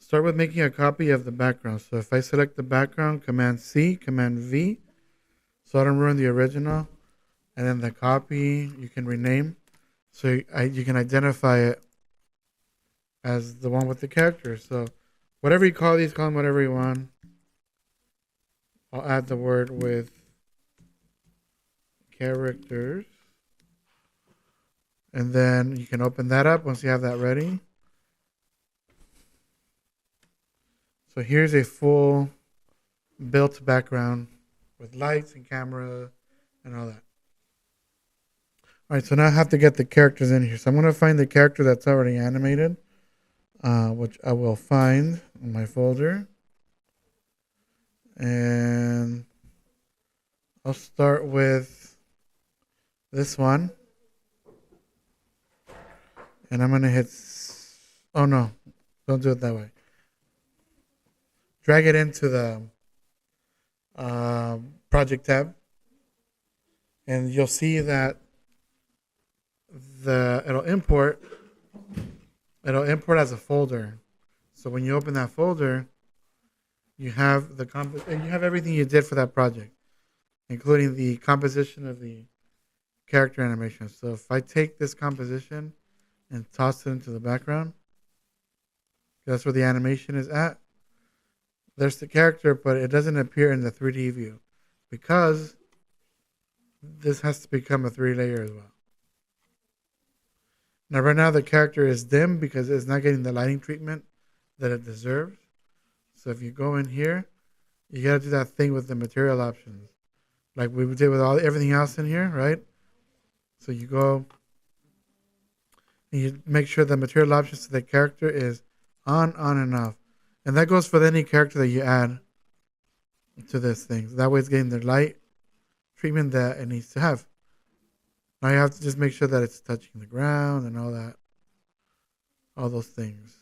start with making a copy of the background. So if I select the background, Command C, Command V, so I don't ruin the original, and then the copy you can rename, so you can identify it as the one with the character. So whatever you call these, call them whatever you want. I'll add the word with characters. And then you can open that up once you have that ready. So here's a full built background with lights and camera and all that. All right, so now I have to get the characters in here. So I'm going to find the character that's already animated, which I will find in my folder. And I'll start with this one. And I'm going to hit... Oh, no. Don't do it that way. Drag it into the project tab. And you'll see that it'll import as a folder. So when you open that folder, you have you have everything you did for that project, including the composition of the character animation. So if I take this composition and toss it into the background, that's where the animation is at. There's the character, but it doesn't appear in the 3D view because this has to become a 3 layer as well. Now, right now, the character is dim because it's not getting the lighting treatment that it deserves. So if you go in here, you got to do that thing with the material options, like we did with everything else in here, right? So you go and you make sure the material options to the character is on, and off. And that goes for any character that you add to this thing. So that way it's getting the light treatment that it needs to have. Now you have to just make sure that it's touching the ground and all that. All those things.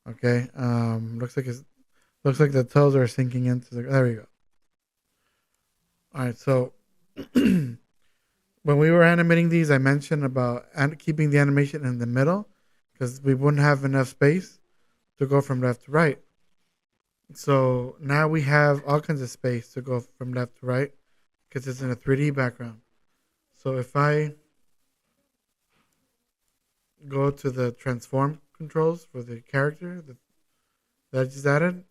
Okay. Looks like the toes are sinking into the... There we go. Alright, so when we were animating these, I mentioned about keeping the animation in the middle because we wouldn't have enough space to go from left to right. So now we have all kinds of space to go from left to right because it's in a 3D background. So if I go to the transform controls for the character that I just added,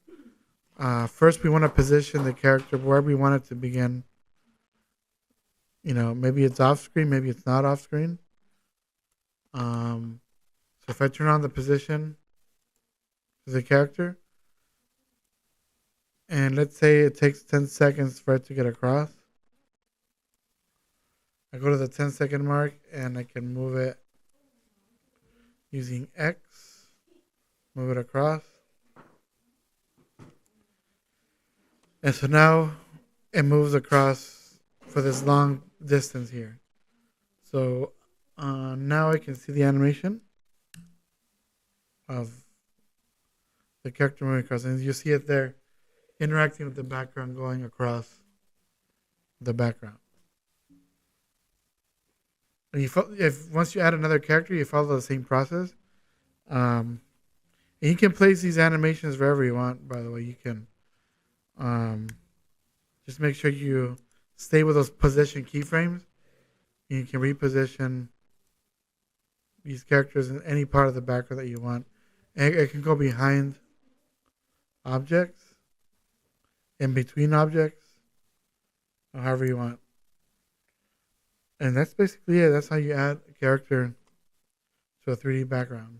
first we want to position the character where we want it to begin. You know, maybe it's off screen, maybe it's not off screen. So if I turn on the position of the character, and let's say it takes 10 seconds for it to get across, I go to the 10-second mark and I can move it using X, move it across. And so now it moves across for this long distance here. So now I can see the animation of the character moving across. And you see it there interacting with the background going across the background. And if once you add another character, you follow the same process. And you can place these animations wherever you want. By the way, you can just make sure you stay with those position keyframes. And you can reposition these characters in any part of the background that you want. And it can go behind objects, in between objects, or however you want. And that's basically it. That's how you add a character to a 3D background.